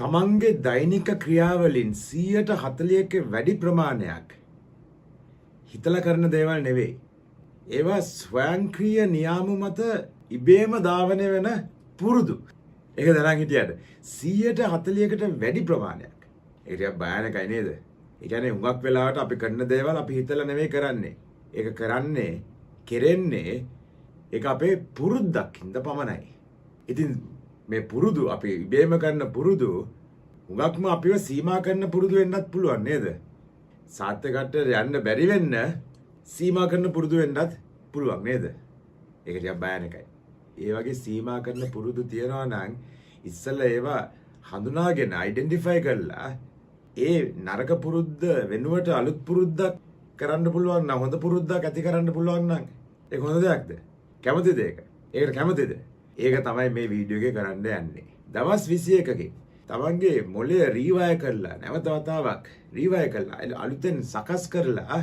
තමන්ගේ දෛනික ක්‍රියාවලින් 140ක වැඩි ප්‍රමාණයක් හිතලා කරන දේවල් නෙවෙයි. ඒවා ස්වයංක්‍රීය නියාම මත ඉබේම ධාවනය වෙන පුරුදු. ඒක දැනන් හිටියට 140කට වැඩි ප්‍රමාණයක්. ඒක ටිකක් භයානකයි නේද? ඒ කියන්නේ හුඟක් වෙලාවට අපි කරන දේවල් අපි හිතලා නෙවෙයි කරන්නේ. ඒක කෙරෙන්නේ ඒක අපේ පුරුද්දක් හින්දා පමණයි. ඉතින් මේ පුරුදු අපි ඉබේම කරන පුරුදු හුඟක්ම අපිව සීමා කරන පුරුදු වෙන්නත් පුළුවන් නේද? සාත්‍යකට යන්න බැරි වෙන්න සීමා කරන පුරුදු වෙන්නත් පුළුවන් නේද? ඒක ටිකක් භයානකයි. ඒ වගේ සීමා කරන පුරුදු තියනවා නම් ඉස්සෙල්ලා ඒවා හඳුනාගෙන අයිඩෙන්ටිෆයි කරලා ඒ නරක පුරුද්ද වෙනුවට අලුත් පුරුද්දක් කරන්න පුළුවන් නම් හොඳ පුරුද්දක් ඇති කරන්න පුළුවන් නම් ඒක හොඳ දෙයක්ද? කැමතිද ඒක? ඒකට කැමතිද? ඒක තමයි මේ වීඩියෝ එකේ කරන්න යන්නේ. දවස් 21කින් තමන්ගේ මොළය රීවයර් කරලා නැවත වතාවක් රීවයර් කරලා අලුතෙන් සකස් කරලා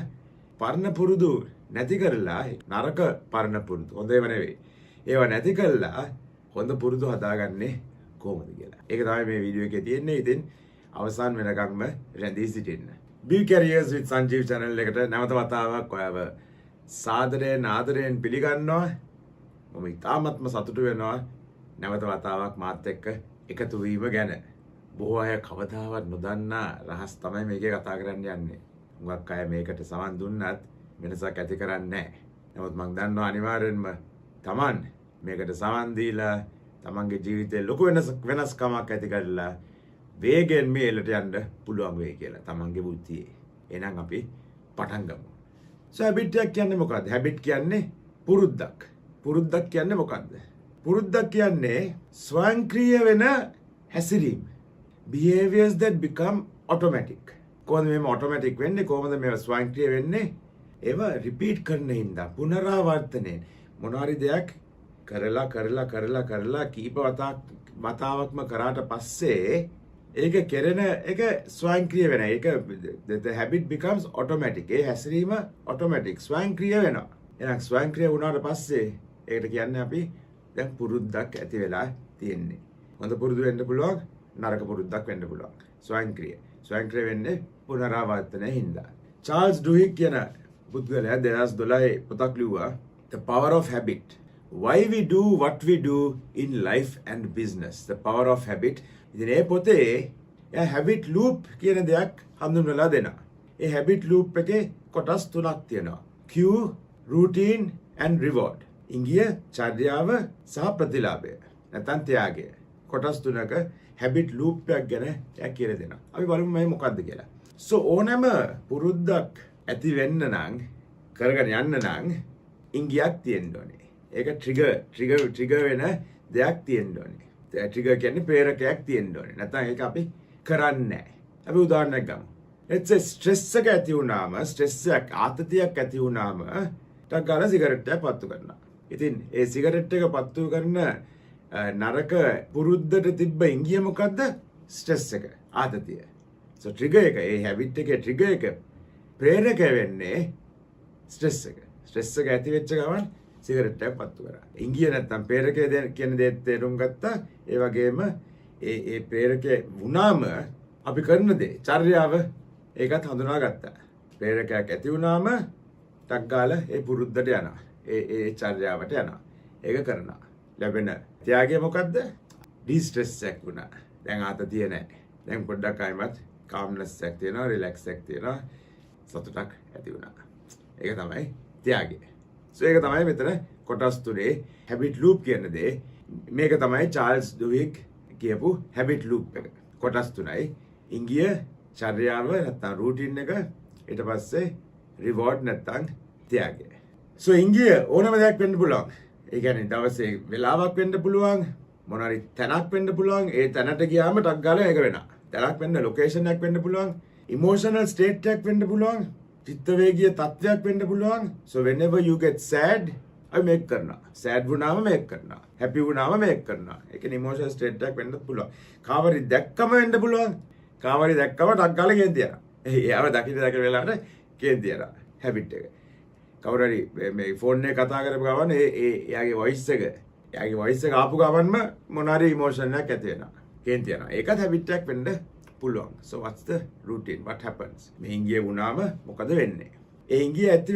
පරණ පුරුදු නැති කරලා නරක පරණ පුරුදු හොඳේම නෙවෙයි. ඒවා නැති කරලා හොඳ පුරුදු හදාගන්නේ කොහොමද කියලා. ඒක තමයි මේ වීඩියෝ එකේ තියෙන්නේ. ඉතින් අවසන් වෙනකම්ම රැඳී සිටින්න. Be Careers with Sanjeev channel එකට නැවත වතාවක් ඔයව සාදරයෙන් ආදරයෙන් පිළිගන්නවා. මම ඉතාමත්ම සතුටු වෙනවා නැවත වතාවක් මාත් එක්ක එකතු වීම ගැන. බොහෝ අය කවදාවත් නොදන්නා රහස් තමයි මේකේ කතා කරන්න යන්නේ. හුඟක් අය මේකට සවන් දුන්නත් වෙනසක් ඇති කරන්නේ නැහැ. නමුත් මම දන්නවා අනිවාර්යෙන්ම Taman මේකට සවන් දීලා තමන්ගේ ජීවිතේ ලොකු වෙනස්කමක් ඇති කරලා වේගෙන් මේලට යන්න පුළුවන් වෙයි කියලා තමන්ගේ බුද්ධියේ. එහෙනම් අපි පටන් ගමු. So habit එක කියන්නේ මොකක්ද? habit කියන්නේ පුරුද්දක්. පුරුද්දක් කියන්නේ මොකක්ද? පුරුද්දක් කියන්නේ ස්වයංක්‍රීය වෙන හැසිරීම. Behaviors that become automatic. කොහොමද මේව automatic වෙන්නේ? කොහොමද මේව ස්වයංක්‍රීය වෙන්නේ? ඒවා repeat කරන හින්දා පුනරාවර්තනයෙන් මොනවාරි දෙයක් කරලා කීප වතාවක්ම කරාට පස්සේ ඒක කෙරෙන එක ස්වයංක්‍රීය වෙනවා. ඒක the habit becomes automatic. ඒ හැසිරීම automatic ස්වයංක්‍රීය වෙනවා. එහෙනම් ස්වයංක්‍රීය වුණාට පස්සේ ඒකට කියන්නේ අපි දැන් පුරුද්දක් ඇති වෙලා තියෙන්නේ. හොඳ පුරුදු වෙන්න පුළුවන්, නරක පුරුද්දක් වෙන්න පුළුවන්. ස්වයංක්‍රීය වෙන්නේ පුනරාවර්තනයේ හින්දා. චාල්ස් ඩුහිග් කියන පුද්ගලයා 2012 පොතක් ලිව්වා The Power of Habit. Why we do what we do in life and business. The power of habit. ඉතින් ඒ පොතේ එයා habit loop කියන දෙයක් හඳුන්වලා දෙනවා. ඒ habit loop එකේ කොටස් තුනක් තියෙනවා. cue, routine and reward. ඉංගිය, චර්යාව සහ ප්‍රතිලාභය. නැත්නම් ත්‍යාගය. කොටස් තුනක habit loop එකක් ගැන එයා කියලා දෙනවා. අපි බලමු මේ මොකක්ද කියලා. So ඕනෑම පුරුද්දක් ඇති වෙන්න නම් කරගෙන යන්න නම් ඉංගියක් තියෙන්න ඕනේ. ඒක ට්‍රිගර් වෙන දෙයක් තියෙන්න ඕනේ. ට්‍රිගර් කියන්නේ ප්‍රේරකයක් තියෙන්න ඕනේ. නැත්නම් ඒක අපි කරන්නේ නැහැ. අපි උදාහරණයක් ගමු. let's say ස්ට්‍රෙස් එක ඇති වුණාම, ස්ට්‍රෙස් එකක් ආතතියක් ඇති වුණාම ටක් ගාලා සිගරට් එකක් පත්තු කරනවා. ඉතින් ඒ සිගරට් එක පත්තු කරන නරක පුරුද්දට තිබ්බ ඉංගිය මොකද්ද? ස්ට්‍රෙස් එක, ආතතිය. so ට්‍රිගර් එක, ඒ හැබිට් එකේ ට්‍රිගර් එක ප්‍රේරක වෙන්නේ ස්ට්‍රෙස් එක. ස්ට්‍රෙස් එක ඇති වෙච්ච ගමන් සිගරට් එකක් පත්තු කරා. ඉංගිය නැත්තම් ප්‍රේරකය කියන දේ තේරුම් ගත්තා. ඒ වගේම ඒ ප්‍රේරකය වුණාම අපි කරන දේ චර්යාව ඒකත් හඳුනා ගත්තා. ප්‍රේරකයක් ඇති වුණාම ටක් ගාලා ඒ පුරුද්දට යනවා. ඒ චර්යාවට යනවා. ඒක කරනවා. ලැබෙන ත්‍යාගය මොකද්ද? ඩිස්ට්‍රෙස් එකක් වුණා. දැන් ආතතිය නැහැ. දැන් පොඩ්ඩක් ආයිමත් කාම්නස් එකක් තියෙනවා, රිලැක්ස් එකක් තියෙනවා. සතුටක් ඇති වුණා. ඒක තමයි ත්‍යාගය. So ඒක තමයි මෙතන කොටස් තුනේ habit loop කියන දේ. මේක තමයි චාල්ස් ඩුහිග් කියපු habit loop එක. කොටස් තුනයි. ඉංගිය, චර්යාව නැත්නම් routine එක, ඊට පස්සේ reward නැත්නම් ත්‍යාගය. So ඉංගිය ඕනම දෙයක් වෙන්න පුළුවන්. ඒ කියන්නේ දවසේ වෙලාවක් වෙන්න පුළුවන්, මොනවාරි තැනක් වෙන්න පුළුවන්. ඒ තැනට ගියාම ටක් ගාලා ඒක වෙනවා. තැනක් වෙන්න ලොකේෂන් එකක් වෙන්න පුළුවන්. emotional state එකක් වෙන්න පුළුවන්. චිත්තවේගීය තත්ත්වයක් වෙන්න පුළුවන්. So whenever you get sad, I make කරනවා. sad වුණාම make කරනවා. happy වුණාම make කරනවා. ඒ කියන්නේ emotional state එකක් වෙන්නත් පුළුවන්. කාවරි දැක්කම වෙන්න පුළුවන්. කාවරි දැක්කම ටක් ගාලා කේන්ති යනවා. එයාව දකින්න වෙලාවට කේන්ති යනවා. habit එක. කවුරු හරි මේ ෆෝන් එකේ කතා කරපු ගමන් එයාගේ voice එක ආපු ගමන්ම මොනාරි emotion එකක් ඇති වෙනවා. කේන්ති යනවා. ඒකත් habit එකක් වෙන්න පුළුවන්. So what's the routine? What happens? මේ ඉංගිය වුණාම මොකද වෙන්නේ? ඒ ඉංගිය ඇති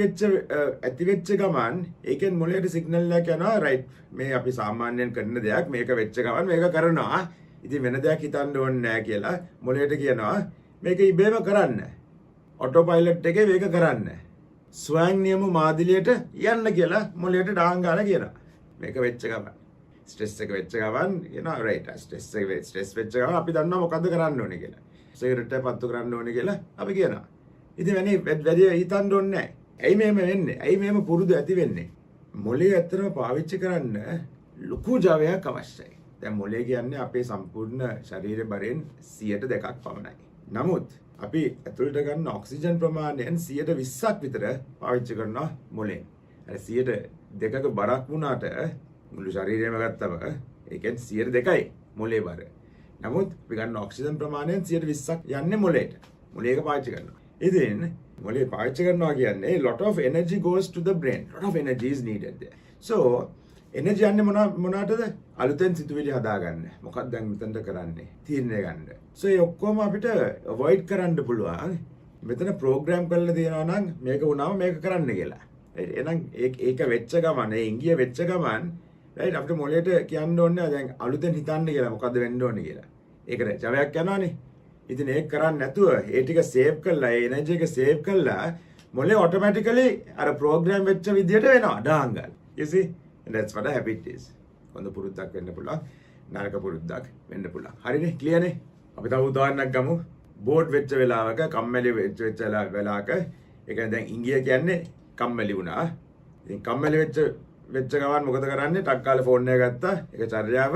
වෙච්ච ගමන් ඒකෙන් මොළයට සිග්නල් එකක් යනවා right මේ අපි සාමාන්‍යයෙන් කරන දෙයක් මේක වෙච්ච ගමන් මේක කරනවා. ඉතින් වෙන දෙයක් හිතන්න ඕනේ නැහැ කියලා මොළයට කියනවා මේක ඉබේම කරන්න. ඔටෝ පයිලට් එකේ මේක කරන්න. ස්වයං නියම මාදිලියට යන්න කියලා මොළයට ඩාන් ගාලා කියනවා. මේක වෙච්ච ගමන් ස්ට්‍රෙස් එක වෙච්ච ගමන් කියනවා right ස්ට්‍රෙස් වෙච්ච ගමන් අපි දන්නවා මොකද්ද කරන්න ඕනේ කියලා. සිගරට් එක පත්තු කරන්න ඕනේ කියලා අපි කියනවා. ඉතින් වැඩි හිතන්න ඕනේ නැහැ. ඇයි මෙහෙම වෙන්නේ? ඇයි මෙහෙම පුරුදු ඇති වෙන්නේ? මොළය ඇත්තටම පාවිච්චි කරන්න ලොකු ජවයක් අවශ්‍යයි. දැන් මොළය කියන්නේ අපේ සම්පූර්ණ ශරීර බරෙන් 2% පමණයි. නමුත් අපි ඇතුළට ගන්න ඔක්සිජන් ප්‍රමාණයෙන් 20% විතර පාවිච්චි කරනවා මොළෙන්. අර 2%ක බරක් වුණාට මුළු ශරීරයම ගත්තම ඒකෙන් 2%යි මොළේ බර. නමුත් අපි ගන්න ඔක්සිජන් ප්‍රමාණයෙන් 20%ක් යන්නේ මොළයට. මොළයක පාවිච්චි කරනවා. ඉතින් මොළේ පාවිච්චි කරනවා කියන්නේ lot of energy goes to the brain. Lot of energy is needed there. So energy යන්නේ මොනකටද? අලුතෙන් සිතුවිලි හදාගන්න. මොකක්ද දැන් මෙතනට කරන්නේ? තීරණය ගන්න. So ඒ ඔක්කොම අපිට avoid කරන්න පුළුවන්. මෙතන ප්‍රෝග්‍රෑම් කරලා තියෙනවා නම් මේක වුණාම මේක කරන්න කියලා. එහෙනම් ඒක වෙච්ච ගමන්, ඒ ඉංගිය වෙච්ච ගමන් right අපිට මොළයට කියන්න ඕනේ දැන් අලුතෙන් හිතන්න කියලා මොකද්ද වෙන්න ඕනේ කියලා. ඒකට ජවයක් යනවානේ. ඉතින් ඒක කරන්නේ නැතුව ඒ ටික සේව් කරලා, ඒ එනර්ජි එක සේව් කරලා මොළේ ඔටෝමැටිකලි අර ප්‍රෝග්‍රෑම් වෙච්ච විදියට වෙනවා ඩාංගල්. You see? And that's what a habit is. හොඳ පුරුද්දක් වෙන්න පුළුවන්. නරක පුරුද්දක් වෙන්න පුළුවන්. හරිනේ? ක්ලියර් නේ? අපි තව උදාහරණයක් ගමු. බෝඩ් වෙච්ච වෙලාවක, කම්මැලි වෙච්ච වෙලාවක, ඒ කියන්නේ දැන් ඉංගිය කියන්නේ කම්මැලි වුණා. ඉතින් කම්මැලි වෙච්ච ගමන් මොකද කරන්නේ? ටක් කාලේ ෆෝන් එක ගත්තා. ඒක චර්යාව.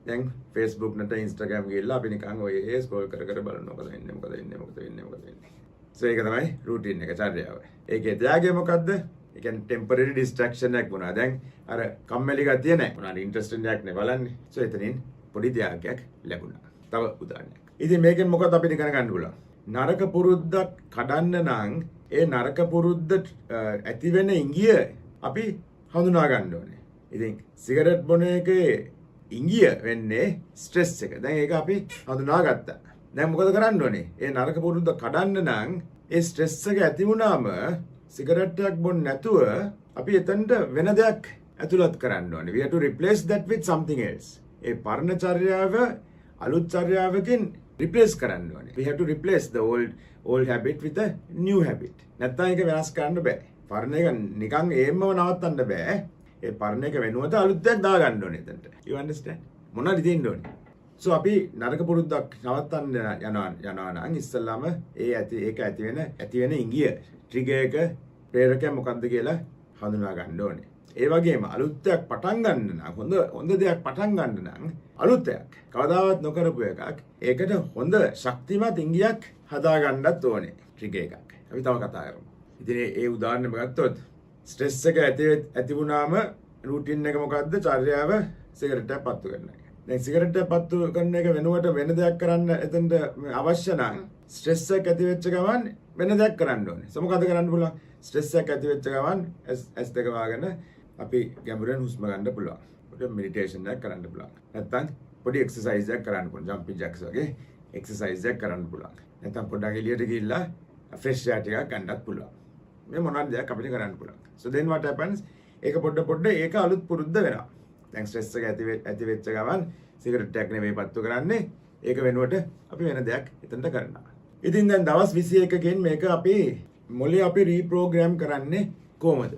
දැන් Facebook නැත්නම් Instagram ගිහලා අපි නිකන් ඔය ස්ක්‍රෝල් කර බලනවා මොකද වෙන්නේ. So ඒක තමයි routine එක චර්යාව. ඒකේ ත්‍යාගය මොකද්ද? ඒ කියන්නේ temporary distraction එකක් වුණා. දැන් අර කම්මැලි ගතිය නැහැ. මොනවාරි interesting එකක් නේ බලන්නේ. So එතනින් පොඩි ත්‍යාගයක් ලැබුණා. තව උදාහරණයක්. ඉතින් මේකෙන් මොකද අපිට ඉගෙන ගන්න පුළුවන්? නරක පුරුද්දක් කඩන්න නම් ඒ නරක පුරුද්ද ඇති වෙන ඉංගිය අපි හඳුනා ගන්න ඕනේ. ඉතින් සිගරට් බොන එකේ ඉංගිය වෙන්නේ ස්ට්‍රෙස් එක. දැන් ඒක අපි හඳුනා ගත්තා. දැන් මොකද කරන්න ඕනේ? ඒ නරක පුරුද්ද කඩන්න නම් ඒ ස්ට්‍රෙස් එක ඇති වුණාම සිගරට් එකක් බොන්න නැතුව අපි එතනට වෙන දෙයක් ඇතුළත් කරන්න ඕනේ. We have to replace that with something else. ඒ පරණ චර්යාව අලුත් චර්යාවකින් replace කරන්න ඕනේ. We have to replace the old habit with a new habit. නැත්නම් ඒක වෙනස් කරන්න බෑ. පරණ එක නිකන් ඒමම නවත්තන්න බෑ. ඒ පරණ එක වෙනුවට අලුත් දෙයක් දාගන්න ඕනේ එතනට. You understand? මොනවද තියෙන්න ඕනේ? So අපි නරක පුරුද්දක් නවත්තන්න යනවා නම් ඉස්සල්ලාම ඒක ඇති වෙන ඉංගිය ට්‍රිගර් එක ප්‍රේරකයක් මොකක්ද කියලා හඳුනා ගන්න ඕනේ. ඒ වගේම අලුත් දෙයක් පටන් ගන්න නම් හොඳ දෙයක් පටන් ගන්න නම් අලුත් දෙයක් කවදාවත් නොකරපු එකක් ඒකට හොඳ ශක්තිමත් ඉංගියක් හදා ගන්නත් ඕනේ ට්‍රිගර් එකක්. අපි තව කතා කරමු. ඉතින් ඒ උදාහරණයක් ගත්තොත් ස්ට්‍රෙස් එක ඇති වුණාම රූටින් එක මොකද්ද? චර්යාව සිගරට් එකක් පත්තු කරන එක. දැන් සිගරට් එකක් පත්තු කරන එක වෙනුවට වෙන දෙයක් කරන්න එතනට අවශ්‍ය නම් ස්ට්‍රෙස් එක ඇති වෙච්ච ගමන් වෙන දෙයක් කරන්න ඕනේ. So මොකද කරන්න පුළුවන්? ස්ට්‍රෙස් එක ඇති වෙච්ච ගමන් S2 වහගෙන අපි ගැඹුරෙන් හුස්ම ගන්න පුළුවන්. පොඩි මෙඩිටේෂන් එකක් කරන්න පුළුවන්. නැත්නම් පොඩි එක්සර්සයිස් එකක් කරන්න පුළුවන්. ජම්පින් ජැක්ස් වගේ එක්සර්සයිස් එකක් කරන්න පුළුවන්. නැත්නම් පොඩ්ඩක් එළියට ගිහිල්ලා ෆ්‍රෙෂ් එයාර් ටිකක් ගන්නත් පුළුවන්. මේ මොනවාද දෙයක් අපිට කරන්න පුළුවන්. So then what happens? ඒක පොඩ ඒක අලුත් පුරුද්ද වෙනවා. දැන් ස්ට්‍රෙස් එක ඇති වෙච්ච ගමන් සිගරට් එකක් නෙවෙයි පත්තු කරන්නේ. ඒක වෙනුවට අපි වෙන දෙයක් එතනට කරනවා. ඉතින් දැන් දවස් 21කින් මේක අපි මොළේ අපි රීප්‍රෝග්‍රෑම් කරන්නේ කොහොමද?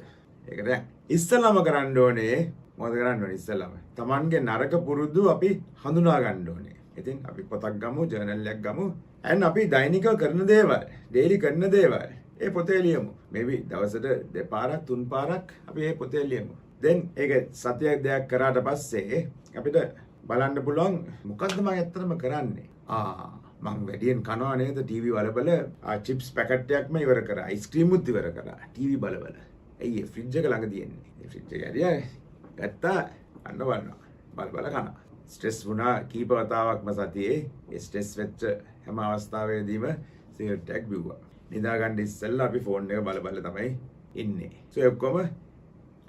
ඒක දැන් ඉස්සෙල්ලාම කරන්න ඕනේ මොකද කරන්න ඕනේ ඉස්සෙල්ලාම? Tamange නරක පුරුදු අපි හඳුනා ගන්න ඕනේ. ඉතින් අපි පොතක් ගමු, ජර්නල් එකක් ගමු. and අපි දෛනිකව කරන දේවල්, ඩේලි කරන දේවල් ඒ පොතේ ලියමු. maybe දවසට දෙපාරක් තුන් පාරක් අපි ඒ පොතේ ලියමු. then ඒක සතියක් දෙයක් කරාට පස්සේ අපිට බලන්න පුළුවන් මොකද්ද මම ඇත්තටම කරන්නේ? මං වැඩියෙන් කනවා නේද ටීවී බලබල චිප්ස් පැකට් එකක්ම ඉවර කරා, අයිස්ක්‍රීම් උත් ඉවර කරා ටීවී බලබල. ඇයි ඒ ෆ්‍රිජ් එක ළඟ තියෙන්නේ? ඒ ෆ්‍රිජ් එක ඇරියා ගත්තා අන්න බලනවා. බල කනවා. ස්ට්‍රෙස් වුණා කීප වතාවක්ම සතියේ. ඒ ස්ට්‍රෙස් වෙච්ච හැම අවස්ථාවෙදීම සිගරට් එකක් බිව්වා. නිදා ගන්න ඉස්සෙල්ලා අපි ෆෝන් එක බල තමයි ඉන්නේ. So ඔක්කොම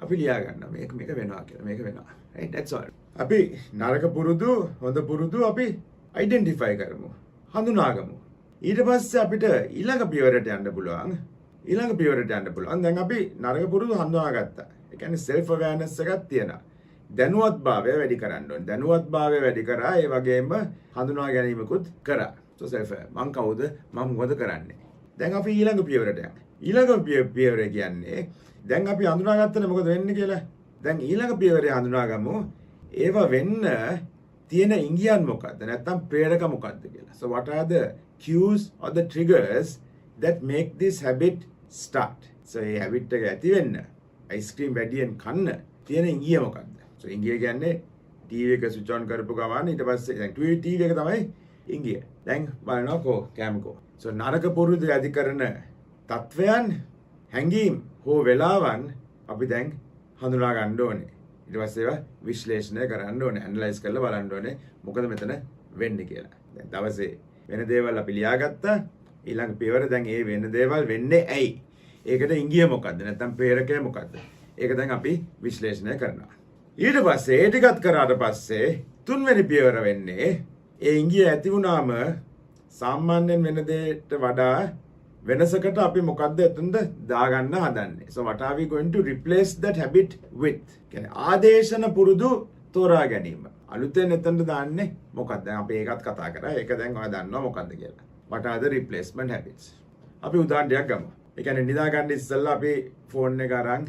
අපි ලියා ගන්නවා මේක වෙනවා කියලා. මේක වෙනවා. Right? That's all. අපි නරක පුරුදු හොඳ පුරුදු අපි අයිඩෙන්ටිෆයි කරමු. හඳුනාගමු. ඊට පස්සේ අපිට ඊළඟ පියවරට යන්න පුළුවන්. ඊළඟ පියවරට යන්න පුළුවන්. දැන් අපි නරක පුරුදු හඳුනාගත්තා. ඒ කියන්නේ self awareness එකක් තියෙනවා. දැනුවත්භාවය වැඩි කරන්න ඕනේ. දැනුවත්භාවය වැඩි කරා ඒ වගේම හඳුනා ගැනීමකුත් කරා. so self මං කවුද? මම මොකද කරන්නේ? දැන් අපි ඊළඟ පියවරට යමු. ඊළඟ පියවර කියන්නේ දැන් අපි හඳුනාගත්තනේ මොකද වෙන්නේ කියලා. දැන් ඊළඟ පියවරේ හඳුනාගමු. ඒව වෙන්න තියෙන ඉංගියන් මොකද්ද? නැත්නම් ප්‍රේරක මොකද්ද කියලා. So what are the cues or the triggers that make this habit start? So මේ habit එක ඇති වෙන්න ice cream වැඩියෙන් කන්න තියෙන ඉංගිය මොකද්ද? So ඉංගිය කියන්නේ TV එක switch on කරපු ගමන් ඊට පස්සේ දැන් TV එක තමයි ඉංගිය. දැන් බලනකො කැමකෝ. So නරක පුරුදු ඇති කරන තත්වයන් හැඟීම් හෝ වෙලාවන් අපි දැන් හඳුනා ගන්න ඕනේ. ඊට පස්සේ ඒවා විශ්ලේෂණය කරන්න ඕනේ, ඇනලයිස් කරලා බලන්න ඕනේ මොකද මෙතන වෙන්නේ කියලා. දැන් දවසේ වෙන දේවල් අපි ලියාගත්තා. ඊළඟ පියවර දැන් ඒ වෙන දේවල් වෙන්නේ ඇයි? ඒකට ඉංගිය මොකද්ද? නැත්නම් ප්‍රේරකය මොකද්ද? ඒක දැන් අපි විශ්ලේෂණය කරනවා. ඊට පස්සේ ඒ ටිකත් කරාට පස්සේ තුන්වෙනි පියවර වෙන්නේ ඒ ඉංගිය ඇති වුණාම සාමාන්‍යයෙන් වෙන දෙයට වඩා වෙනසකට අපි මොකද්ද එතනද දාගන්න හදන්නේ. So what are we going to replace that habit with? කියන්නේ ආදේශන පුරුදු තෝරා ගැනීම. අලුතෙන් එතනද දාන්නේ මොකක්ද? දැන් අපි ඒකත් කතා කරා. ඒක දැන් ඔයා දන්නවා මොකද්ද කියලා. What are the replacement habits? අපි උදාහරණයක් ගමු. ඒ කියන්නේ නිදා ගන්න ඉස්සෙල්ලා අපි ෆෝන් එක අරන්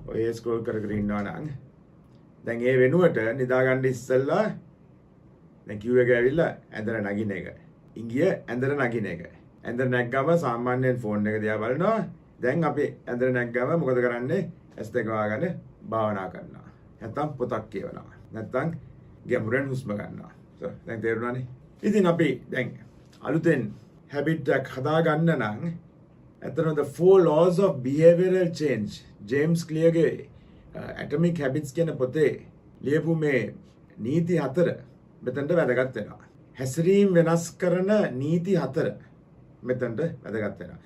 ඔය ස්ක්‍රෝල් කර කර ඉන්නවා නම් දැන් ඒ වෙනුවට නිදා ගන්න ඉස්සෙල්ලා දැන් කිව් එක ඇවිල්ලා ඇඳලා නගින එක. ඉංගිය ඇඳලා නගින එක. ඇඳලා නැග්ගම සාමාන්‍යයෙන් ෆෝන් එක දිහා බලනවා. දැන් අපි ඇඳලා නැග්ගම මොකද කරන්නේ? S2 වහගෙන භාවනා කරනවා. නැත්තම් පොතක් කියවනවා. නැත්තම් ගැඹුරෙන් හුස්ම ගන්නවා. So දැන් තේරුණානේ? ඉතින් අපි දැන් අලුතෙන් habit එකක් හදා ගන්න නම් ඇත්තටම the four laws of behavioral change James ක්ලියර්ගේ atomic habits කියන පොතේ ලියපු මේ නීති 4 මෙතනට වැදගත් වෙනවා. හැසිරීම් වෙනස් කරන නීති 4 මෙතනට වැදගත් වෙනවා.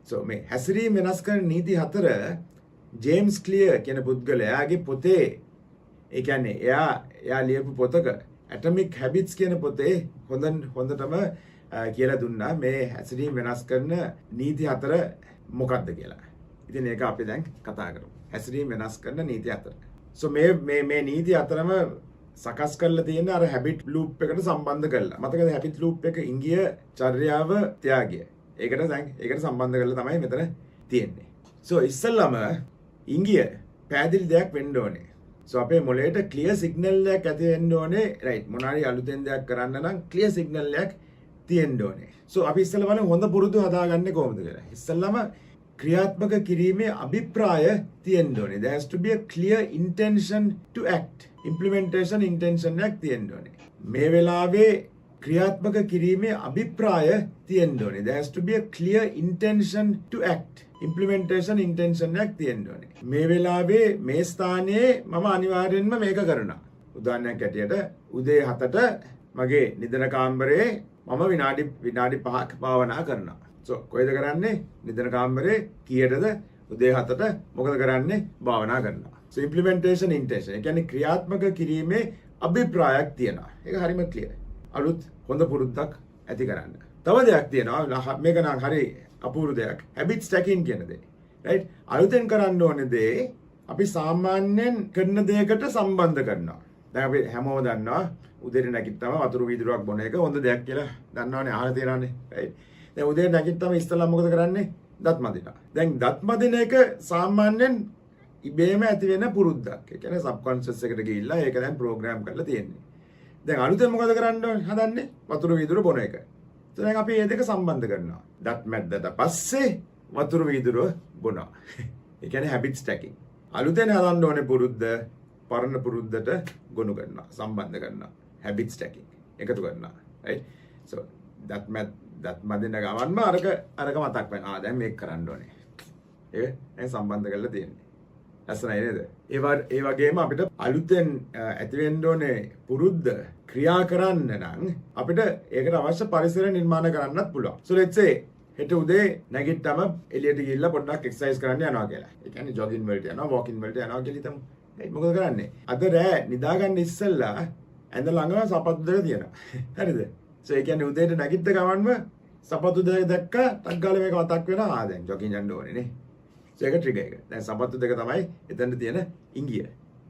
So මේ හැසිරීම් වෙනස් කරන නීති 4 ජේම්ස් ක්ලියර් කියන පුද්ගලයාගේ පොතේ ඒ කියන්නේ එයා ලියපු පොතක atomic habits කියන පොතේ හොඳටම කියලා දුන්නා මේ හැසිරීම් වෙනස් කරන නීති 4 මොකක්ද කියලා. ඉතින් ඒක අපි දැන් කතා කරමු. හැසිරීම් වෙනස් කරන නීති 4. So මේ නීති 4ම සකස් කරලා තියෙන අර habit loop එකට සම්බන්ධ කරලා. මතකද habit loop එක ඉංගිය චර්යාව ත්‍යාගය. ඒකට සම්බන්ධ කරලා තමයි මෙතන තියෙන්නේ. So ඉස්සෙල්ලාම ඉංගිය පැහැදිලි දෙයක් වෙන්න ඕනේ. So අපේ මොළයට clear signal එකක් ඇති වෙන්න ඕනේ. right මොනාරි අලුතෙන් දෙයක් කරන්න නම් clear signal එකක් තියෙන්න ඕනේ. So අපි ඉස්සෙල්ලා බලමු හොඳ පුරුදු හදාගන්නේ කොහොමද කියලා. ඉස්සෙල්ලාම ක්‍රියාත්මක කිරීමේ අභිප්‍රාය තියෙන්න ඕනේ. There has to be a clear intention to act. Implementation intention එකක් තියෙන්න ඕනේ. මේ වෙලාවේ ක්‍රියාත්මක කිරීමේ අභිප්‍රාය තියෙන්න ඕනේ. There has to be a clear intention to act. Implementation intention එකක් තියෙන්න ඕනේ. මේ වෙලාවේ මේ ස්ථානයේ මම අනිවාර්යෙන්ම මේක කරනවා. උදාහරණයක් ඇටියට උදේ 7ට මගේ නිදන කාමරේ මම විනාඩි 5ක් භාවනා කරනවා. So කොහෙද කරන්නේ? නිදන කාමරේ කීයටද? උදේ 7ට මොකද කරන්නේ? භාවනා කරනවා. So implementation intention. ඒ කියන්නේ ක්‍රියාත්මක කිරීමේ අභිප්‍රායක් තියෙනවා. ඒක හරිම ක්ලියර්. අලුත් හොඳ පුරුද්දක් ඇති කරන්න. තව දෙයක් තියෙනවා. මේක නම් හරි අපූර්ව දෙයක්. habit stacking කියන දේ. right? අලුතෙන් කරන්න ඕනේ දේ අපි සාමාන්‍යයෙන් කරන දෙයකට සම්බන්ධ කරනවා. දැන් අපි හැමෝම දන්නවා උදේට නැගිට්ටම වතුර වීදුරුවක් බොන එක හොඳ දෙයක් කියලා දන්නවනේ අහලා තියෙනවානේ. right? දැන් උදේ නැගිට්ටම ඉස්සෙල්ලා මොකද කරන්නේ? දත් මදිනවා. දැන් දත් මදින එක සාමාන්‍යයෙන් ඉබේම ඇති වෙන පුරුද්දක්. ඒ කියන්නේ සබ්කොන්ෂස් එකට ගිහිල්ලා ඒක දැන් ප්‍රෝග්‍රෑම් කරලා තියෙන්නේ. දැන් අලුතෙන් මොකද කරන්න හදන්නේ? වතුර වීදුර බොන එක. දැන් අපි මේ දෙක සම්බන්ධ කරනවා. දත් මැද්දට පස්සේ වතුර වීදුර බොනවා. ඒ කියන්නේ habit stacking. අලුතෙන් හදන්න ඕනේ පුරුද්ද පරණ පුරුද්දට ගොනු කරනවා, සම්බන්ධ කරනවා. habit stacking. එකතු කරනවා. right? So දත් මදින ගමන්ම අරක මතක් වෙනවා. දැන් මේක කරන්න ඕනේ. ඒක දැන් සම්බන්ධ කරලා තියෙන්නේ. ලස්සනයි නේද? ඒ වගේම අපිට අලුතෙන් ඇති වෙන්න ඕනේ පුරුද්ද ක්‍රියා කරන්න නම් අපිට ඒකට අවශ්‍ය පරිසර නිර්මාණය කරන්නත් පුළුවන්. So let's say හෙට උදේ නැගිට්ටම එළියට ගිහිල්ලා පොඩ්ඩක් එක්සර්සයිස් කරන්න යනවා කියලා. ඒ කියන්නේ ජොගින් වලට යනවා, වොකින් වලට යනවා කියලා හිතමු. මොකද කරන්නේ? අද රෑ නිදා ගන්න ඉස්සෙල්ලා ඇඳ ළඟම සපත්තු දෙක තියෙනවා. හරිද? So ඒ කියන්නේ උදේට නැගිට ගමන්ම සපත්තු දෙක දැක්කා ටක් ගාලා මේක මතක් වෙනවා දැන් ජොගින් යන්න ඕනේ නේ. So ඒක ට්‍රිගර් එක. දැන් සපත්තු දෙක තමයි එතන තියෙන ඉංගිය.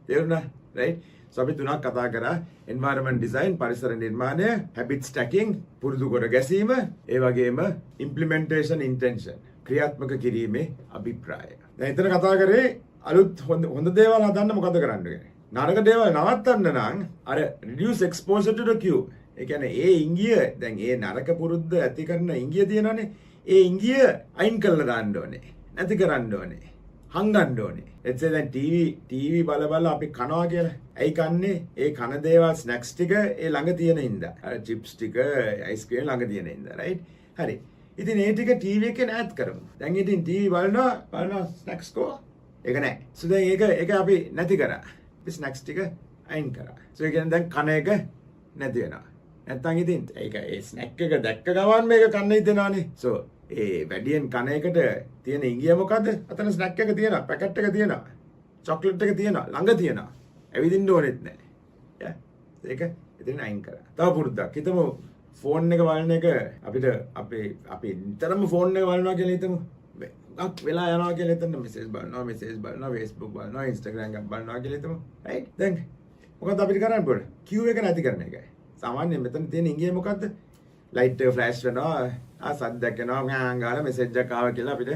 තේරුණා? right? So අපි තුනක් කතා කරා environment design පරිසර නිර්මාණය, habit stacking පුරුදු කොට ගැසීම, ඒ වගේම implementation intention ක්‍රියාත්මක කිරීමේ අභිප්‍රාය. දැන් එතන කතා කරේ අලුත් හොඳ දේවල් හදන්න මොකද කරන්න කියන්නේ? නරක දේවල් නවත්තන්න නම් අර reduce exposure to the cue. ඒ කියන්නේ ඒ ඉංගිය දැන් ඒ නරක පුරුද්ද ඇති කරන ඉංගිය තියෙනවනේ. ඒ ඉංගිය අයින් කරලා දාන්න ඕනේ. නැති කරන්න ඕනේ. හංගන්න ඕනේ. එතසේ දැන් TV බල අපි කනවා කියලා. ඇයි කන්නේ? ඒ කන දේවල් ස්නැක්ස් ටික ඒ ළඟ තියෙන හින්දා. අර චිප්ස් ටික, අයිස්ක්‍රීම් ළඟ තියෙන හින්දා, right? හරි. ඉතින් ඒ ටික TV එකේ නෑත් කරමු. දැන් ඉතින් TV බලනවා ස්නැක්ස් කෝ. ඒක නෑ. සෝ දැන් ඒක අපි නැති කරා. අපි ස්නැක්ස් ටික අයින් කරා. සෝ ඒ කියන්නේ දැන් කන එක නැති වෙනවා. නැත්තම් ඉතින් ඒක ඒ ස්නැක් එක දැක්ක ගමන් මේක කන්න හිතෙනවානේ. සෝ ඒ වැඩියෙන් කන එකට තියෙන ඉංගිය මොකද්ද? අතන ස්නැක් එක තියෙනවා, පැකට් එක තියෙනවා, චොක්ලට් එක තියෙනවා, ළඟ තියෙනවා. ඇවිදින්න ඕනෙත් නැහැ. යා. ඒක ඉතින් අයින් කරා. තව පුරුද්දක්. හිතමු ෆෝන් එක බලන එක අපිට අපි නිතරම ෆෝන් එක බලනවා කියලා හිතමු. ගක් වෙලා යනවා කියලා හිතන්න මෙසේජ් බලනවා, Facebook බලනවා, Instagram එකක් බලනවා කියලා හිතමු. right? දැන් මොකද අපිට කරන්න ඕනේ? queue එක නැති කරන එකයි. සාමාන්‍යයෙන් මෙතන තියෙන ඉංගිය මොකද්ද? ලයිට් එක ෆ්ලෑෂ් වෙනවා, සද්දයක් එනවා, ගාලා මෙසේජ් එකක් ආවා කියලා අපිට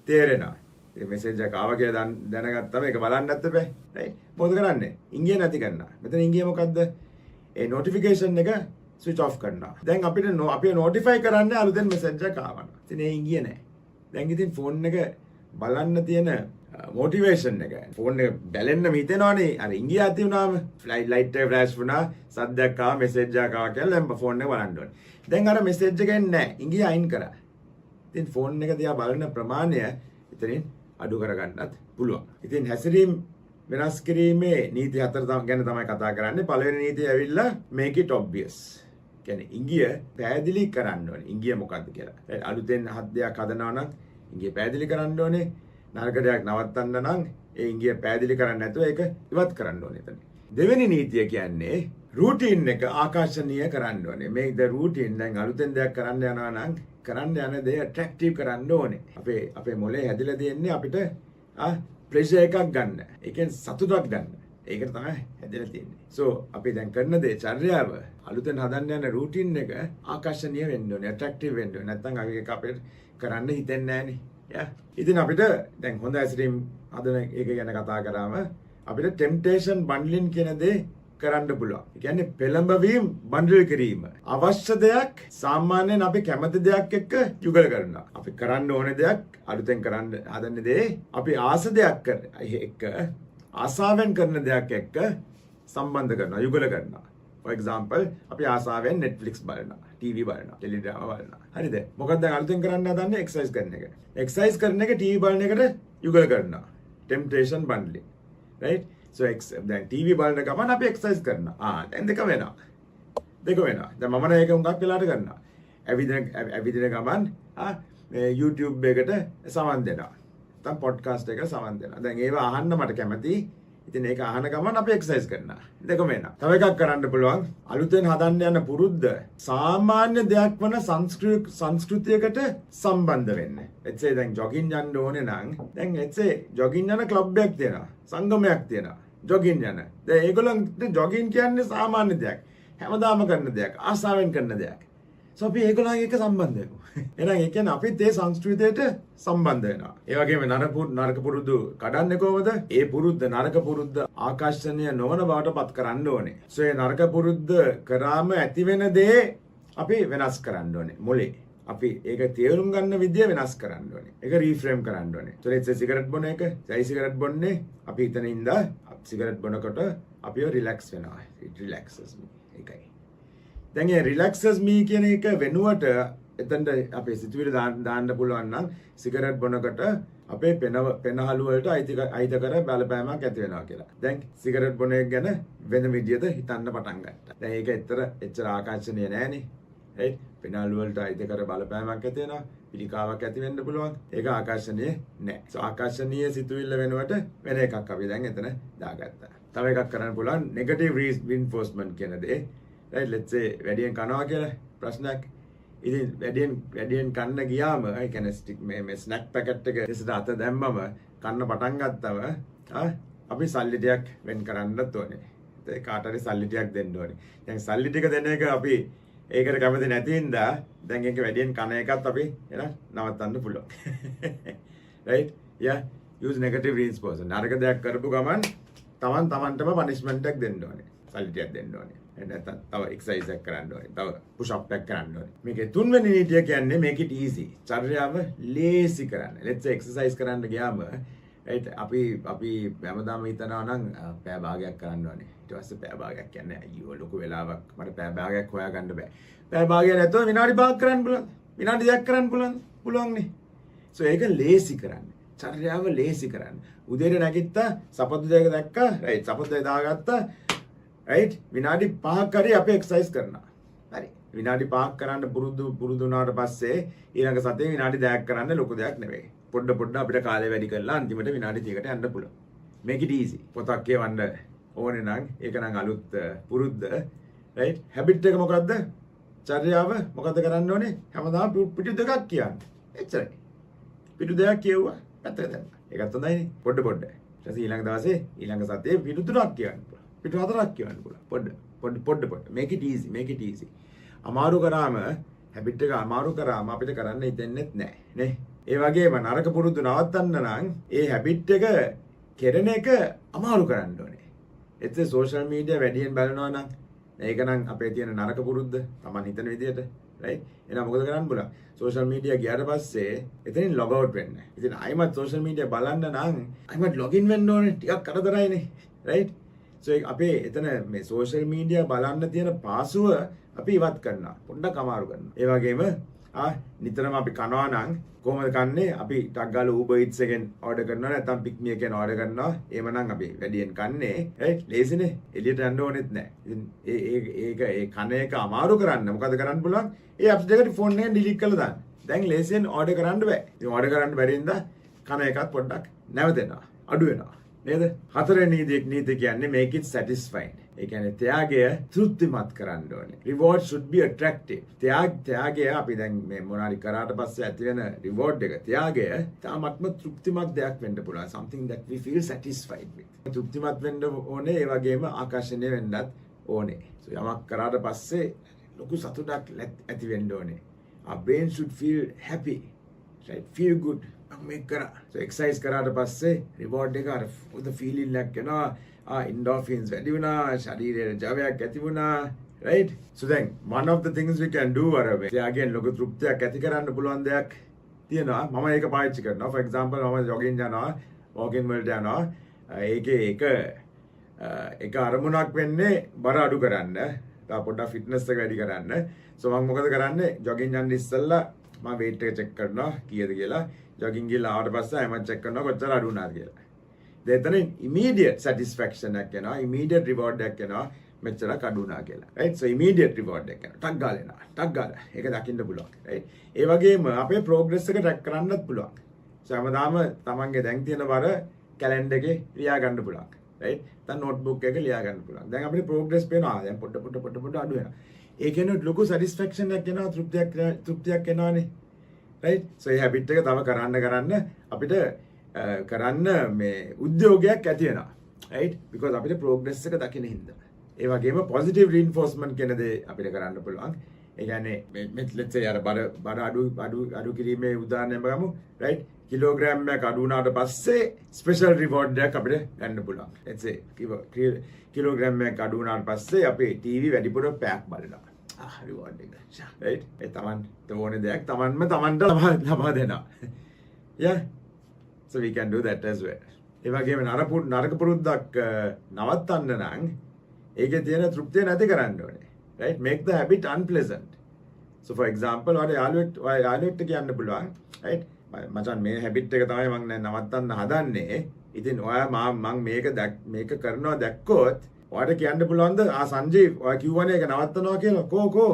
තේරෙනවා. ඒ මෙසේජ් එක ආවා කියලා දැනගත්තම ඒක බලන්නත් බෑ. right? මොකද කරන්නේ? ඉංගිය නැති කරනවා. මෙතන ඉංගිය මොකද්ද? ඒ notification එක ස්විච් ඔෆ් කරනවා. දැන් අපිට අපි notify කරන්නේ අලුතෙන් මෙසේජ් එකක් ආවම. ඉතින් ඒ ඉංගිය නැහැ. දැන් ඉතින් ෆෝන් එක බලන්න තියෙන මොටිවේෂන් එක. ෆෝන් එක බැලෙන්න හිතෙනවනේ. අර ඉංගිය ඇති වුණාම ලයිට් එක ෆ්ලෑෂ් වුණා, සද්දයක් ආවා, මෙසේජ් එකක් ආවා කියලා දැන් ෆෝන් එක බලන්න ඕනේ. දැන් අර මෙසේජ් එක එන්නේ නැහැ. ඉංගිය අයින් කරා. ඉතින් ෆෝන් එක දිහා බලන ප්‍රමාණය ඉතින් අඩු කරගන්නත් පුළුවන්. ඉතින් හැසිරීම් වෙනස් කිරීමේ නීති හතර ගැන තමයි කතා කරන්නේ. පළවෙනි නීතිය ඇවිල්ලා make it obvious. කියන්නේ ඉංගිය පැහැදිලි කරන්න ඕනේ. ඉංගිය මොකද්ද කියලා. අලුතෙන් හත් දෙයක් හදනවා නම් ඉංගිය පැහැදිලි කරන්න ඕනේ. නරක දෙයක් නවත්තන්න නම් ඒ ඉංගිය පැහැදිලි කරන්නේ නැතුව ඒක ඉවත් කරන්න ඕනේ එතන. දෙවෙනි නීතිය කියන්නේ routine එක ආකර්ෂණීය කරන්න ඕනේ. make the routine දැන් අලුතෙන් දෙයක් කරන්න යනවා නම් කරන්න යන දේ attractive කරන්න ඕනේ. අපේ මොලේ හැදිලා තියෙන්නේ අපිට pleasure එකක් ගන්න. ඒ කියන්නේ සතුටක් ගන්න. ඒකට තමයි හැදෙලා තියෙන්නේ. So අපි දැන් කරන දේ චර්යාව අලුතෙන් හදන්න යන routine එක ආකර්ෂණීය වෙන්න ඕනේ, attractive වෙන්න ඕනේ. නැත්නම් අපි ඒක අපිට කරන්න හිතෙන්නේ නැහනේ. යා. ඉතින් අපිට දැන් හොඳ ඇසිරීම් හදන එක ගැන කතා කරාම අපිට temptation bundling කියන දේ කරන්න පුළුවන්. ඒ කියන්නේ පෙළඹවීම බන්ඩල් කිරීම. අවශ්‍ය දෙයක් සාමාන්‍යයෙන් අපි කැමති දෙයක් එක්ක යුගල කරනවා. අපි කරන්න ඕනේ දෙයක් අලුතෙන් කරන්න හදන දේ අපි ආස දෙයක් එක්ක ආසාවෙන් කරන දෙයක් එක්ක සම්බන්ධ කරනවා, යුගල කරනවා. For example අපි ආසාවෙන් Netflix බලනවා, TV බලනවා, ටෙලිඩ්‍රාමා බලනවා. හරිද? මොකක්ද දැන් අලුතෙන් කරන්න හදන්නේ? එක්සර්සයිස් කරන එක. එක්සර්සයිස් කරන එක TV බලන එකට යුගල කරනවා. temptation bundling. right? So දැන් TV බලන ගමන් අපි එක්සර්සයිස් කරනවා. දැන් දෙක වෙනවා. දැන් මම ඒක උඟක් වෙලාට කරනවා. ඇවිදින ගමන් YouTube එකට සමන් දෙනවා. නැත්නම් පොඩ්කාස්ට් එකට සමන් දෙනවා. දැන් ඒව අහන්න මට කැමතියි. ඉතින් ඒක අහන ගමන් අපි එක්සර්සයිස් කරනවා. දෙකම වෙනවා. තව එකක් කරන්න පුළුවන්. අලුතෙන් හදන්න යන පුරුද්ද සාමාන්‍ය දෙයක් වන සංස්කෘතියකට සම්බන්ධ වෙන්න. එතසේ දැන් ජොගින් යන්න ඕනේ නම් දැන් එතසේ ජොගින් යන ක්ලබ් එකක් තියෙනවා. සංගමයක් තියෙනවා. ජොගින් යන. දැන් ඒගොල්ලන්ට ජොගින් කියන්නේ සාමාන්‍ය දෙයක්. හැමදාම කරන දෙයක්. ආසාවෙන් කරන දෙයක්. So අපි ඒගොල්ලන් එක්ක සම්බන්ධ වෙනවා. එහෙනම් ඒ කියන්නේ අපිත් ඒ සංස්කෘතියට සම්බන්ධ වෙනවා. ඒ වගේම නරක පුරුදු කඩන්නේ කොහොමද? ඒ පුරුද්ද නරක පුරුද්ද ආකර්ෂණීය නොවන බවට පත් කරන්න ඕනේ. So ඒ නරක පුරුද්ද කරාම ඇති වෙන දේ අපි වෙනස් කරන්න ඕනේ. මොලේ. අපි ඒක තේරුම් ගන්න විදිය වෙනස් කරන්න ඕනේ. ඒක රීෆ්‍රේම් කරන්න ඕනේ. So let's say සිගරට් බොන එක, සිගරට් බොන්නේ අපි හිතන ඉඳා සිගරට් බොනකොට අපිව රිලැක්ස් වෙනවා. it relaxes me. ඒකයි. දැන් ඒ රිලැක්සස් මී කියන එක වෙනුවට එතනට අපේ සිතුවිලි දාන්න පුළුවන් නම් සිගරට් බොනකොට අපේ පෙනහළු වලට අයිතිකර බලපෑමක් ඇති වෙනවා කියලා. දැන් සිගරට් බොන එක ගැන වෙන විදිහට හිතන්න පටන් ගත්තා. දැන් ඒක එච්චර ආකර්ෂණීය නෑනේ. right? පෙනහළු වලට අයිතිකර බලපෑමක් ඇති වෙනවා. පිළිකාවක් ඇති වෙන්න පුළුවන්. ඒක ආකර්ෂණීය නෑ. So ආකර්ෂණීය සිතුවිල්ල වෙනුවට වෙන එකක් අපි දැන් එතන දාගත්තා. තව එකක් කරන්න පුළුවන් negative reinforcement කියන දේ. right let's say වැඩියෙන් කනවා කියලා ප්‍රශ්නයක් ඉතින් වැඩියෙන් කන්න ගියාම ඒ කියන්නේ ස්ටික් මේ ස්නැක් පැකට් එක ඉස්සට අත දැම්මම කන්න පටන් ගත්තම අපි සල්ලි ටිකක් වෙන් කරන්නත් ඕනේ. ඒ කාට හරි සල්ලි ටිකක් දෙන්න ඕනේ. දැන් සල්ලි ටික දෙන එක අපි ඒකට කැමති නැති හින්දා දැන් ඒක වැඩියෙන් කන එකත් අපි එන නවත්තන්න පුළුවන්. right yeah use negative reinforcement. නරක දෙයක් කරපු ගමන් තමන්ටම punishment එකක් දෙන්න ඕනේ. සල්ලි ටිකක් දෙන්න ඕනේ. නැත්නම් තව එක්සර්සයිස් එකක් කරන්න ඕනේ. තව පුෂ් අප් එකක් කරන්න ඕනේ. මේකේ තුන්වෙනි නීතිය කියන්නේ make it easy. චර්යාව ලේසි කරන්න. let's say එක්සර්සයිස් කරන්න ගියාම right අපි හැමදාම හිතනවා නම් පැය භාගයක් කරන්න ඕනේ. ඊට පස්සේ පැය භාගයක් කියන්නේ අයියෝ ලොකු වෙලාවක් මට පැය භාගයක් හොයාගන්න බෑ. පැය භාගයක් නැතුව විනාඩි 5ක් කරන්න පුළුවන්. විනාඩි 2ක් කරන්න පුළුවන් නේ. so ඒක ලේසි කරන්න. චර්යාව ලේසි කරන්න. උදේට නැගිට්ටා සපත්තු දෙක දැක්කා right සපත්තු දෙක දාගත්තා right විනාඩි 5ක් හරි අපි එක්සර්සයිස් කරනවා. හරි. විනාඩි 5ක් කරන්න පුරුදු වුණාට පස්සේ ඊළඟ සතියේ විනාඩි 10ක් කරන්න ලොකු දෙයක් නෙවෙයි. පොඩ අපිට කාලය වැඩි කරලා අන්තිමට විනාඩි 30කට යන්න පුළුවන්. make it easy. පොතක් කියවන්න ඕනේ නම් ඒක නම් අලුත් පුරුද්ද. right habit එක මොකද්ද? චර්යාව මොකද්ද කරන්න ඕනේ? හැමදාම පිටු දෙකක් කියන්න. එච්චරයි. පිටු දෙකක් කියවුවා පැත්තක දැම්මා. ඒකත් හොඳයිනේ. පොඩ. ඊට පස්සේ ඊළඟ දවසේ ඊළඟ සතියේ පිටු 3ක් කියවන්න පුළුවන්. පිටු 4ක් කියවන්න පුළුවන්. පොඩ. make it easy. අමාරු කරාම habit එක අමාරු කරාම අපිට කරන්න හිතෙන්නෙත් නැහැ නේ. ඒ වගේම නරක පුරුදු නවත්තන්න නම් ඒ habit එක කෙරෙන එක අමාරු කරන්න ඕනේ. එතේ social media වැඩියෙන් බලනවා නම් ඒක නම් අපේ තියෙන නරක පුරුද්ද Taman හිතන විදියට right එහෙනම් මොකද කරන්න බුණා social media ගියාට පස්සේ එතනින් log out වෙන්න. ඉතින් ආයිමත් social media බලන්න නම් ආයිමත් login වෙන්න ඕනේ. ටිකක් කරදරයිනේ right so අපේ එතන මේ social media බලන්න තියෙන පාසුව අපි ඉවත් කරනවා. පොඩ්ඩක් අමාරු කරනවා. ඒ වගේම නිතරම අපි කනවා නම් කොහොමද කන්නේ? අපි ටක් ගාලා Uber Eats එකෙන් order කරනවා නැත්නම් Pick Me එකෙන් order කරනවා. එහෙමනම් අපි වැඩියෙන් කන්නේ right ලේසිනේ. එළියට යන්න ඕනෙත් නැහැ. ඉතින් ඒ කන එක අමාරු කරන්න මොකද කරන්න පුළුවන්? ඒ apps දෙකට phone එකෙන් delete කරලා දාන්න. දැන් ලේසියෙන් order කරන්න බෑ. ඉතින් order කරන්න බැරි හින්දා කන එකත් පොඩ්ඩක් නැවතෙනවා. අඩු වෙනවා. නේද? හතරවෙනි නීතිය කියන්නේ make it satisfying. ඒ කියන්නේ ත්‍යාගය තෘප්තිමත් කරන්න ඕනේ. reward should be attractive. ත්‍යාගය අපි දැන් මේ මොනාරි කරාට පස්සේ ඇති වෙන reward එක ත්‍යාගය තාමත්ම තෘප්තිමත් දෙයක් වෙන්න පුළුවන්. something that we feel satisfied with. තෘප්තිමත් වෙන්න ඕනේ ඒ වගේම ආකර්ෂණීය වෙන්නත් ඕනේ. so යමක් කරාට පස්සේ ලොකු සතුටක් ඇති වෙන්න ඕනේ. our brain should feel happy. right feel good. මේක කරා. so exercise කරාට පස්සේ reward එක අර the feeling එකක් එනවා. endorphins වැඩි වුණා, ශරීරයේ ජවයක් ඇති වුණා, right? so then one of the things we can do අර again ලොකු තෘප්තියක් ඇති කරන්න පුළුවන් දෙයක් තියෙනවා. මම ඒක පාවිච්චි කරනවා. for example මම jogging යනවා, walking වලට යනවා. ඒකේ එක අරමුණක් වෙන්නේ බර අඩු කරන්න. තව පොඩ්ඩක් fitness එක වැඩි කරන්න. so මම මොකද කරන්නේ? jogging යන්න ඉස්සෙල්ලා මම weight එක check කරනවා කීයද කියලා. jogging ගිහලා ආවට පස්සේ මම check කරනවා කොච්චර අඩු වුණාද කියලා. දෙතන immediate satisfaction එකක් එනවා, immediate reward එකක් එනවා මෙච්චරක් අඩු වුණා කියලා. right so immediate reward එකක් එනවා. ටක් ගාලා එනවා. ටක් ගාලා. ඒක දකින්න පුළුවන්. right ඒ වගේම අපේ progress එක track කරන්නත් පුළුවන්. so හැමදාම තමන්ගේ දැන් තියෙන බර calendar එකේ ලියා ගන්න පුළුවන්. right දැන් notebook එකේ ලියා ගන්න පුළුවන්. දැන් අපේ progress පේනවා. දැන් පොඩ අඩු වෙනවා. ඒ කියන්නේ ලොකු satisfaction එකක් එනවා, තෘප්තියක් එනවානේ. right so ඒ habit එක තව කරන්න අපිට කරන්න මේ උද්‍යෝගයක් ඇති වෙනවා right because අපිට progress එක දකින්න හින්දා. ඒ වගේම positive reinforcement කියන දේ අපිට කරන්න පුළුවන්. ඒ කියන්නේ මේ let's say අර බර අඩු කිරීමේ උදාහරණයක් ගමු right කිලෝග්‍රෑම් එකක් අඩු වුණාට පස්සේ special reward එකක් අපිට ගන්න පුළුවන්. let's say කිලෝග්‍රෑම් එකක් අඩු වුණාට පස්සේ අපි TV වැඩිපුර පැයක් බලනවා. reward එක. right ඒ තමන්ට ඕනේ දෙයක් තමන්ට ලබා දෙනවා. yeah so we can do that as well. ඒ වගේම නරක පුරුද්දක් නවත්තන්න නම් ඒකේ තියෙන තෘප්තිය නැති කරන්න ඕනේ. right make the habit unpleasant. so for example ඔයාලා යාළුවෙක්ට කියන්න පුළුවන් right මචං මේ habit එක තමයි මම නවත්තන්න හදන්නේ. ඉතින් ඔයා මම මේක කරනවා දැක්කොත් ඔයාට කියන්න පුළුවන්ද සංජීව් ඔයා කිව්වනේ ඒක නවත්තනවා කියලා කෝ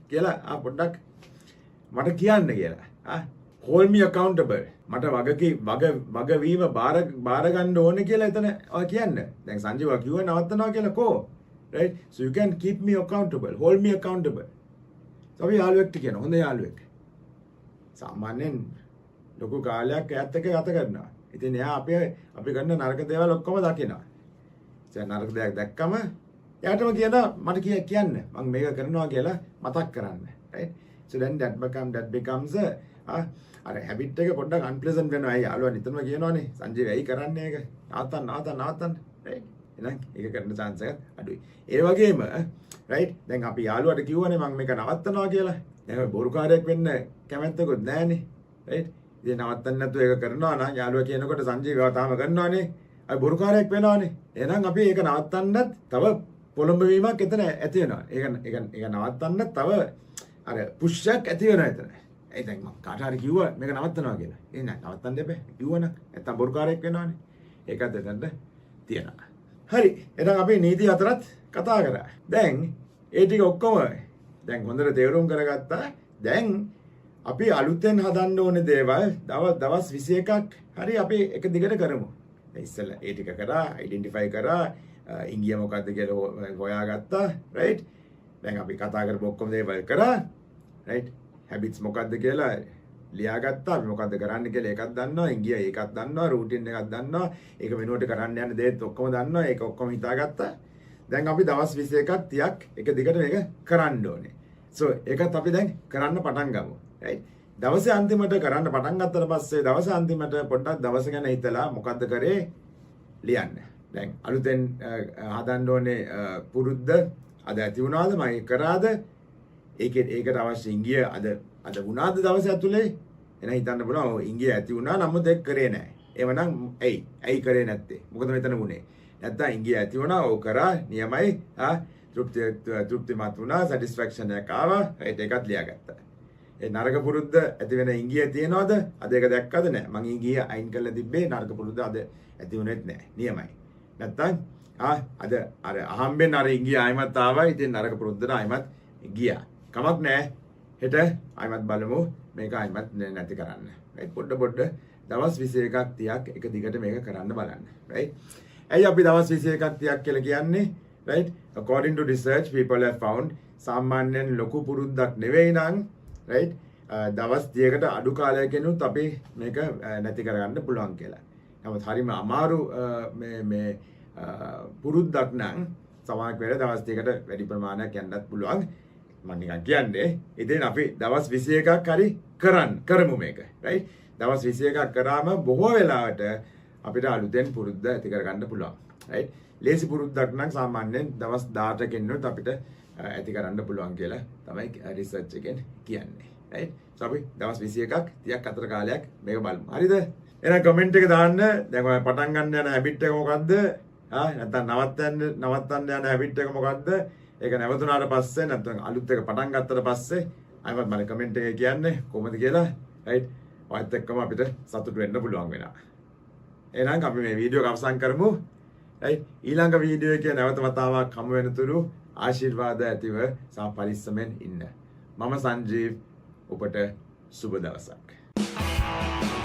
කියලා පොඩ්ඩක් මට කියන්න කියලා. hold me accountable. මට වගවීම බාර ගන්න ඕනේ කියලා එතන ඔය කියන්න. දැන් සංජීව කිව්වා නවත්තනවා කියලා කෝ right? So you can keep me accountable, hold me accountable. So අපි යාළුවෙක්ට කියන හොඳ යාළුවෙක්. සාමාන්‍යයෙන් ලොකු කාලයක් ඈත් එක්ක ගත කරනවා. ඉතින් එයා අපි කරන නරක දේවල් ඔක්කොම දකිනවා. ඒ නරක දෙයක් දැක්කම එයාටම කියනවා මට කියන්න මම මේක කරනවා කියලා මතක් කරන්න. right? So then that becomes අර habit එක පොඩ්ඩක් unpleasant වෙනවා. අය යාළුවා නිතරම කියනවානේ සංජීව ඇයි කරන්නේ ඒක? නවත්තන්න. right? එහෙනම් ඒක කරන්න chance එකක් අඩුයි. ඒ වගේම right දැන් අපි යාළුවාට කිව්වනේ මම මේක නවත්තනවා කියලා. දැන් බොරුකාරයෙක් වෙන්න කැමැත්තකුත් නැහනේ. right? ඉතින් නවත්තන්න නැතුව ඒක කරනවා නම් යාළුවා කියනකොට සංජීව තාම කරනවානේ. අය බොරුකාරයෙක් වෙනවානේ. එහෙනම් අපි ඒක නවත්තන්නත් තව පොළඹවීමක් එතන ඇති වෙනවා. ඒක නවත්තන්න තව අර පුෂ් එකක් ඇති වෙනවා එතන. ඒ දැන් මම කාට හරි කිව්වා මේක නවත්තනවා කියලා. ඒ නෑ නවත්තන්න දෙපේ. කිව්වනම් නැත්තම් බොරුකාරයෙක් වෙනවානේ. ඒකත් එතනට තියෙනවා. හරි. එහෙනම් අපි නීති හතරත් කතා කරා. දැන් ඒ ටික ඔක්කොම දැන් හොඳට තේරුම් කරගත්තා. දැන් අපි අලුතෙන් හදන්න ඕනේ දේවල් දවස් 21ක් හරි අපි එක දිගට කරමු. ඉස්සෙල්ලා ඒ ටික කරා, අයිඩෙන්ටිෆයි කරා, ඉංගිය මොකද්ද කියලා හොයාගත්තා, right? දැන් අපි කතා කරපු ඔක්කොම දේවල් කරා, right? habits මොකද්ද කියලා ලියාගත්තා. අපි මොකද්ද කරන්න කියලා ඒකත් දන්නවා, ඉංගිය ඒකත් දන්නවා, රූටින් එකක් දන්නවා, ඒක වෙනුවට කරන්න යන දේත් ඔක්කොම දන්නවා, ඒක ඔක්කොම හිතාගත්තා. දැන් අපි දවස් 21ක් 30ක් එක දිගට මේක කරන්න ඕනේ. so ඒකත් අපි දැන් කරන්න පටන් ගමු, right? දවසේ අන්තිමට කරන්න පටන් ගත්තට පස්සේ දවසේ අන්තිමට පොඩ්ඩක් දවස ගැන හිතලා මොකද්ද කරේ ලියන්න. දැන් අලුතෙන් හදන්න ඕනේ පුරුද්ද අද ඇති වුණාද මම කරාද? ඒකට අවශ්‍ය ඉංගිය අද වුණාද දවසේ ඇතුලේ? එන හිතන්න පුළුවන් ඔව් ඉංගිය ඇති වුණා නමුත් ඒක කරේ නැහැ. එවනම් ඇයි කරේ නැත්තේ? මොකද මෙතන වුණේ? නැත්තම් ඉංගිය ඇති වුණා ඔව් කරා නියමයි තෘප්තිමත් වුණා සැටිස්ෆැක්ෂන් එකක් ආවා ඒකත් ලියාගත්තා. ඒ නරක පුරුද්ද ඇති වෙන ඉංගිය තියනවද? අද ඒක දැක්කද නැහැ. මං ඉංගිය අයින් කරලා තිබ්බේ නරක පුරුද්ද අද ඇති වුණෙත් නැහැ. නියමයි. නැත්තම් අද අර අහම්බෙන් අර ඉංගිය ආයිමත් ආවා. ඉතින් නරක පුරුද්දට ආයිමත් ගියා. කමක් නැහැ. හෙට ආයිමත් බලමු මේක ආයිමත් නැති කරන්න. right? පොඩ දවස් 21ක් 30ක් එක දිගට මේක කරන්න බලන්න. right? ඇයි අපි දවස් 21ක් 30ක් කියලා කියන්නේ? right? according to research people have found සාමාන්‍යයෙන් ලොකු පුරුද්දක් නෙවෙයි නම් right? දවස් 30කට අඩු කාලයකිනුත් අපි මේක නැති කරගන්න පුළුවන් කියලා. නමුත් හරිම අමාරු මේ පුරුද්දක් නම් සමහරක් වෙලාවට දවස් 30කට වැඩි ප්‍රමාණයක් යන්නත් පුළුවන්. මම නිකන් කියන්නේ. ඉතින් අපි දවස් 21ක් හරි කරමු මේක. right? දවස් 21ක් කරාම බොහෝ වෙලාවට අපිට අලුතෙන් පුරුද්ද ඇති කරගන්න පුළුවන්. right? ලේසි පුරුද්දක් නම් සාමාන්‍යයෙන් දවස් 18කින් අපිට ඇති කරන්න පුළුවන් කියලා තමයි රිසර්ච් එකෙන් කියන්නේ. right? so අපි දවස් 21ක් 30ක් අතර කාලයක් මේක බලමු. හරිද? එහෙනම් කමෙන්ට් එක දාන්න. දැන් ඔය පටන් ගන්න යන හැබිට් එක මොකද්ද? නැත්නම් නවත්තන්න යන හැබිට් එක මොකද්ද? ඒක නැවතුනාට පස්සේ නැත්නම් අලුත් එක පටන් ගත්තට පස්සේ අයවත් මම කමෙන්ට් එකේ කියන්නේ කොහොමද කියලා. right? ඔයත් එක්කම අපිට සතුටු වෙන්න පුළුවන් වෙනවා. එහෙනම් අපි මේ වීඩියෝ එක අවසන් කරමු. right? ඊළඟ වීඩියෝ එකේ නැවත වතාවක් හමු වෙන තුරු ආශිර්වාද ඇතිව සහ පරිස්සමෙන් ඉන්න. මම සංජීව් ඔබට සුබ දවසක්.